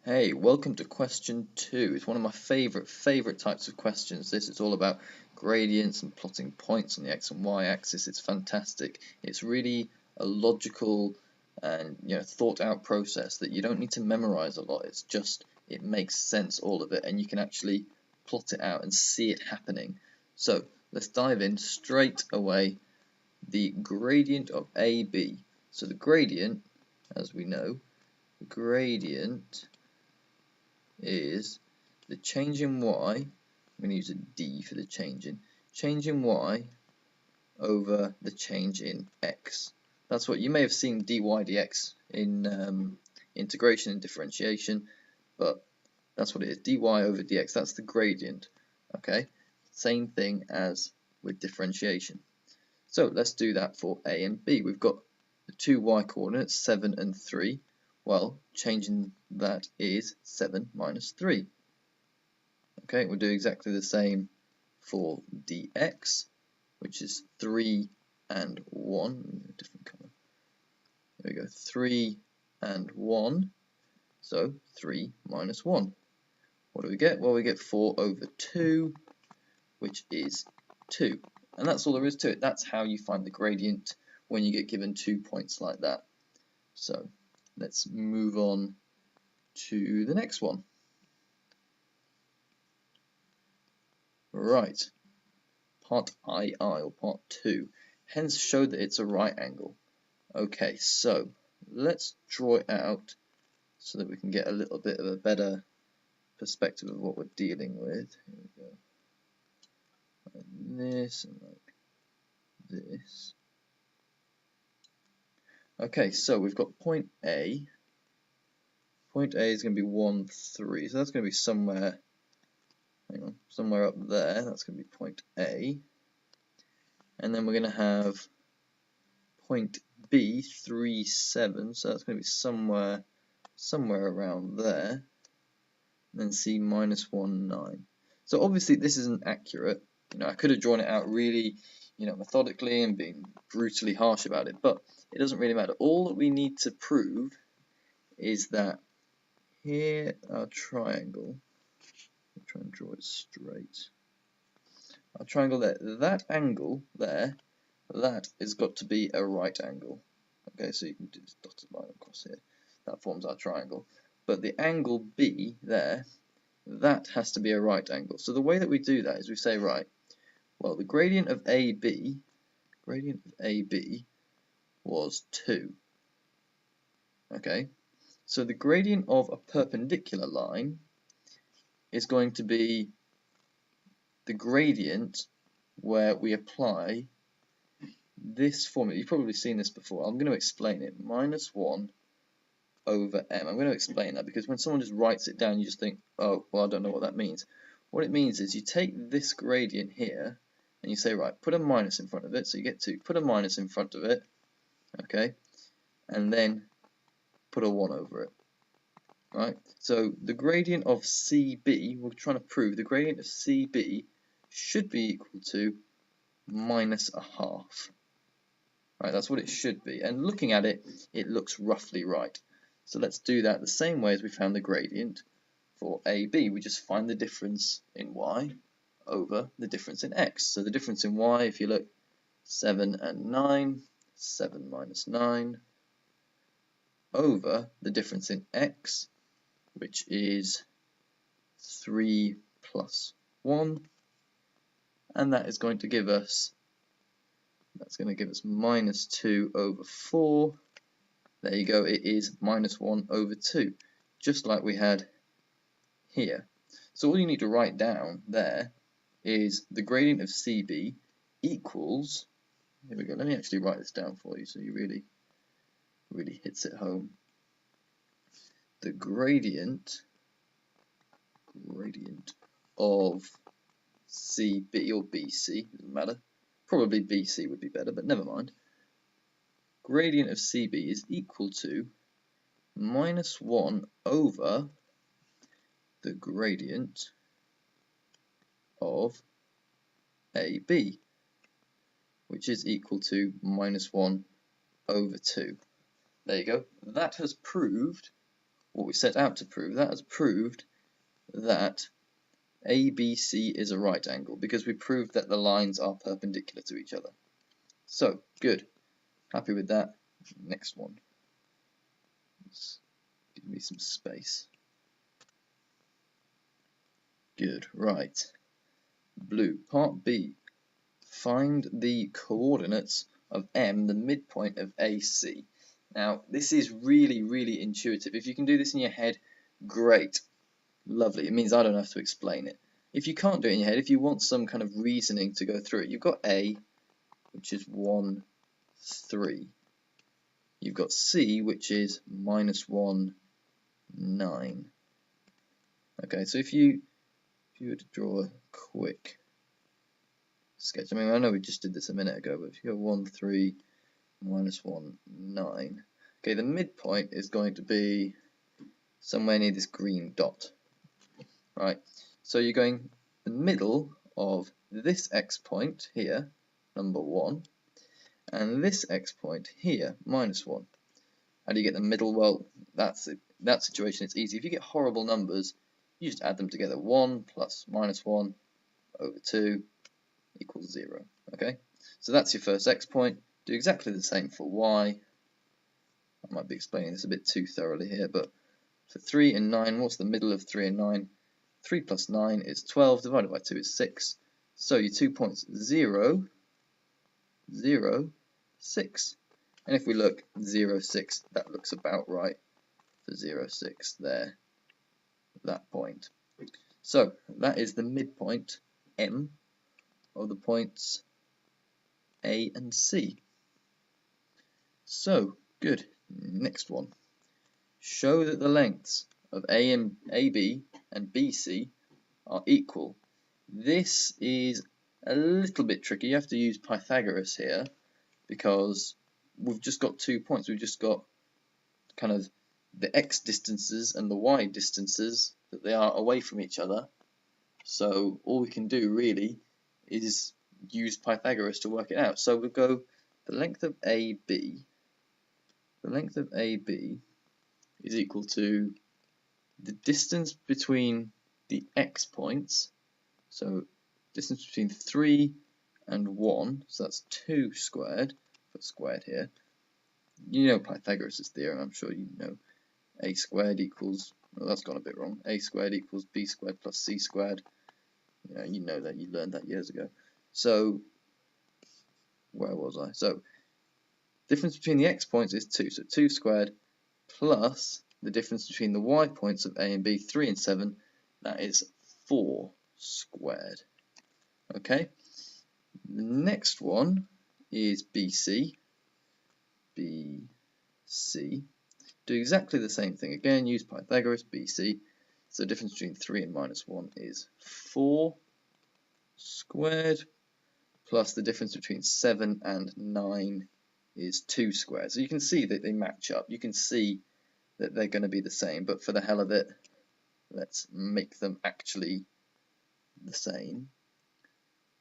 Hey, welcome to question 2. It's one of my favorite types of questions. This is all about gradients and plotting points on the x and y axis. It's fantastic. It's really a logical and thought out process that you don't need to memorize a lot. It's just it makes sense, all of it, and you can actually plot it out and see it happening. So let's dive in straight away. The gradient of AB. So the gradient, as we know, the gradient is the change in y. I'm going to use a d for the change in y over the change in x. That's what you may have seen dy dx in integration and differentiation, but that's what it is. Dy over dx, that's the gradient. Okay, same thing as with differentiation. So let's do that for a and b. We've got the two y coordinates, 7 and 3. Well, changing that is 7 minus 3. Okay, we'll do exactly the same for dx, which is 3 and 1. Different color. There we go, 3 and 1. So 3 minus 1. What do we get? Well, we get 4 over 2, which is 2. And that's all there is to it. That's how you find the gradient when you get given 2 points like that. So let's move on to the next one. Right, part II, or part 2. Hence show that it's a right angle. Okay, so let's draw it out so that we can get a little bit of a better perspective of what we're dealing with. Here we go. Like this and like this. Okay, so we've got point A. Point A is going to be 1, 3. So that's going to be somewhere, hang on, somewhere up there. That's going to be point A. And then we're going to have point B, 3, 7. So that's going to be somewhere around there. And then C, minus 1, 9. So obviously this isn't accurate. I could have drawn it out really, methodically and been brutally harsh about it, but it doesn't really matter. All that we need to prove is that here, our triangle, I'll try and draw it straight. Our triangle there, that angle there, that has got to be a right angle. Okay, so you can do this dotted line across here. That forms our triangle. But the angle B there, that has to be a right angle. So the way that we do that is we say, right, well, the gradient of AB was 2. Okay, so the gradient of a perpendicular line is going to be the gradient where we apply this formula. You've probably seen this before. I'm going to explain it. Minus 1 over m. I'm going to explain that because when someone just writes it down, you just think, oh, well, I don't know what that means. What it means is you take this gradient here and you say, right, put a minus in front of it. So you get 2. Put a minus in front of it. Okay, and then put a 1 over it. Right, so the gradient of CB, we're trying to prove the gradient of CB should be equal to minus a half. Right, that's what it should be. And looking at it, it looks roughly right. So let's do that the same way as we found the gradient for AB. We just find the difference in y over the difference in x. So the difference in y, if you look, 7 and 9, 7 minus 9, over the difference in x, which is 3 plus 1, and that is going to give us, minus 2 over 4. There you go, it is minus 1 over 2, just like we had here. So all you need to write down there is the gradient of CB equals, here we go, let me actually write this down for you so you really hits it home. The gradient of CB or BC, doesn't matter, probably BC would be better, but never mind. Gradient of CB is equal to minus 1 over the gradient of AB, which is equal to minus 1 over 2. There you go. That has proved what we set out to prove. That has proved that ABC is a right angle because we proved that the lines are perpendicular to each other. So, good. Happy with that. Next one. Let's give me some space. Good. Right. Blue. Part B. Find the coordinates of M, the midpoint of AC. Now, this is really, really intuitive. If you can do this in your head, great. Lovely. It means I don't have to explain it. If you can't do it in your head, if you want some kind of reasoning to go through it, you've got A, which is 1, 3. You've got C, which is -1, 9. Okay, so if you were to draw a quick sketch, I mean, I know we just did this a minute ago, but if you go 1, 3, -1, 9. Okay, the midpoint is going to be somewhere near this green dot. Right, so you're going the middle of this x point here, number 1, and this x point here, -1. How do you get the middle? Well, that's it. That situation, it's easy. If you get horrible numbers, you just add them together. 1 plus -1 over 2 equals 0. Okay, so that's your first x point. Do exactly the same for y. I might be explaining this a bit too thoroughly here, but for 3 and 9, what's the middle of 3 and 9? 3 plus 9 is 12, divided by 2 is 6. So your 2 points, 0, 0, 6. And if we look, 0, 6, that looks about right for 0, 6 there, that point. So that is the midpoint, M, of the points A and C. So, good. Next one. Show that the lengths of AB and BC are equal. This is a little bit tricky. You have to use Pythagoras here because we've just got 2 points. We've just got kind of the x distances and the y distances that they are away from each other. So all we can do really is use Pythagoras to work it out. So we'll go the length of AB. The length of AB is equal to the distance between the x points, so distance between 3 and 1, so that's 2 squared, put squared here. You know Pythagoras' theorem, I'm sure you know. A squared equals, well, that's gone a bit wrong, A squared equals B squared plus C squared. You know that, you learned that years ago. So, where was I? So, difference between the x points is 2, so 2 squared plus the difference between the y points of A and B, 3 and 7, that is 4 squared. Okay, the next one is BC. BC. Do exactly the same thing again, use Pythagoras, BC. So the difference between 3 and -1 is 4 squared, plus the difference between 7 and 9 is 2 squared. So you can see that they match up. You can see that they're going to be the same, but for the hell of it, let's make them actually the same.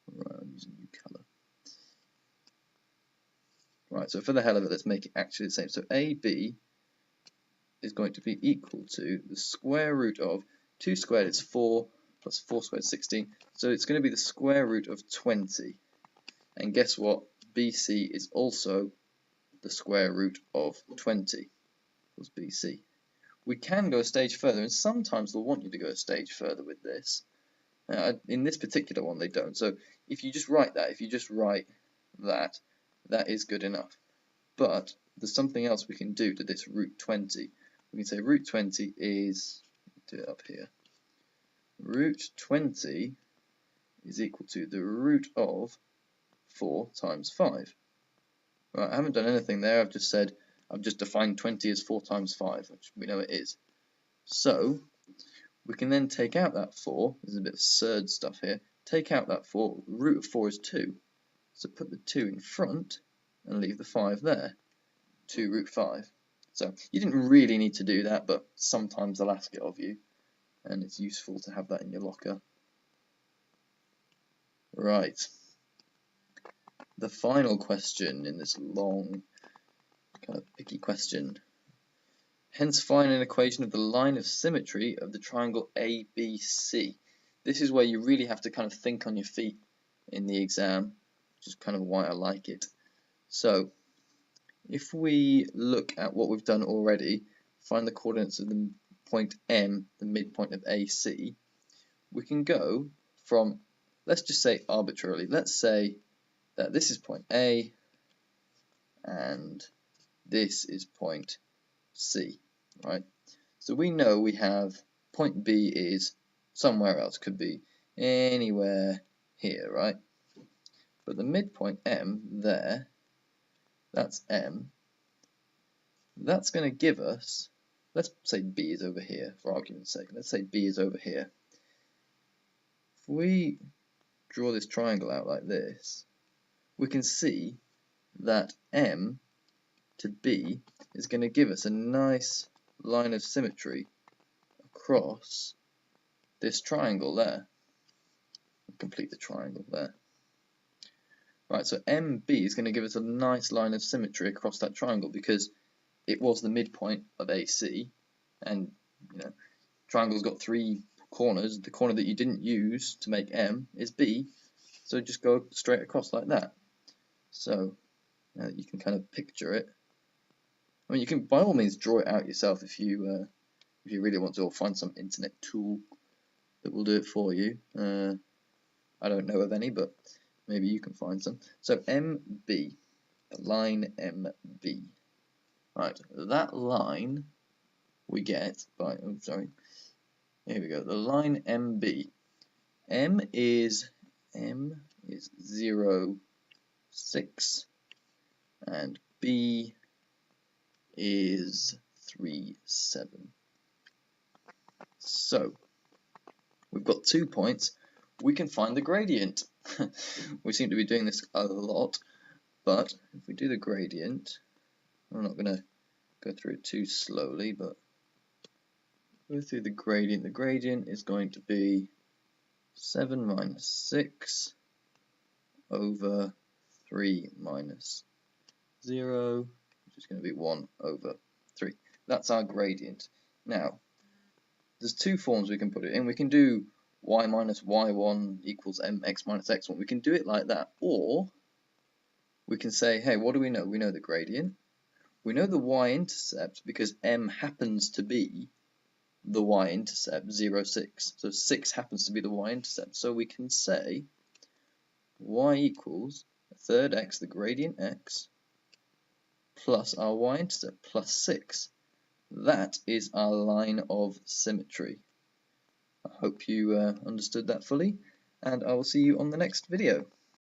Right, I'm using a new colour. Right, so for the hell of it, let's make it actually the same. So AB is going to be equal to the square root of 2 squared is 4, plus 4 squared is 16. So it's going to be the square root of 20. And guess what? BC is also the square root of 20. Equals BC. We can go a stage further, and sometimes they'll want you to go a stage further with this. In this particular one, they don't. So if you just write that, that is good enough. But there's something else we can do to this root 20. We can say root 20 is, do it up here, root 20 is equal to the root of 4 times 5. Right, I haven't done anything there, I've just defined 20 as 4 times 5, which we know it is. So we can then take out that 4, there's a bit of surd stuff here, take out that 4, root of 4 is 2. So put the 2 in front and leave the 5 there, 2 root 5. So you didn't really need to do that, but sometimes they'll ask it of you, and it's useful to have that in your locker. Right. The final question in this long, kind of picky question Hence find an equation of the line of symmetry of the triangle ABC. This is where you really have to kind of think on your feet in the exam, which is kind of why I like it. So if we look at what we've done already, find the coordinates of the point M, the midpoint of AC, we can go from, let's just say arbitrarily, let's say that this is point A and this is point C, right? So we know we have point B is somewhere else, could be anywhere here, right? But the midpoint M there, that's M, that's going to give us, let's say B is over here for argument's sake, let's say B is over here. If we draw this triangle out like this, we can see that M to B is going to give us a nice line of symmetry across this triangle there. Complete the triangle there. Right, so MB is going to give us a nice line of symmetry across that triangle because it was the midpoint of AC, and you know, triangle's got 3 corners. The corner that you didn't use to make M is B, so just go straight across like that. So you can kind of picture it. I mean, you can by all means draw it out yourself if you really want to, or find some internet tool that will do it for you. I don't know of any, but maybe you can find some. So MB, the line MB. Right, that line we get by, oh sorry, here we go, the line MB. M is 0, 6, and B is 3, 7. So we've got 2 points. We can find the gradient. We seem to be doing this a lot, but if we do the gradient, I'm not going to go through it too slowly, but go through the gradient. The gradient is going to be 7 minus 6 over 3 minus 0, which is going to be 1 over 3. That's our gradient. Now, there's 2 forms we can put it in. We can do y minus y1 equals mx minus x1. We can do it like that, or we can say, hey, what do we know? We know the gradient. We know the y-intercept because m happens to be the y-intercept, 0, 6. So 6 happens to be the y-intercept. So we can say y equals a third x, the gradient x, plus our y-intercept, plus 6. That is our line of symmetry. I hope you understood that fully, and I will see you on the next video.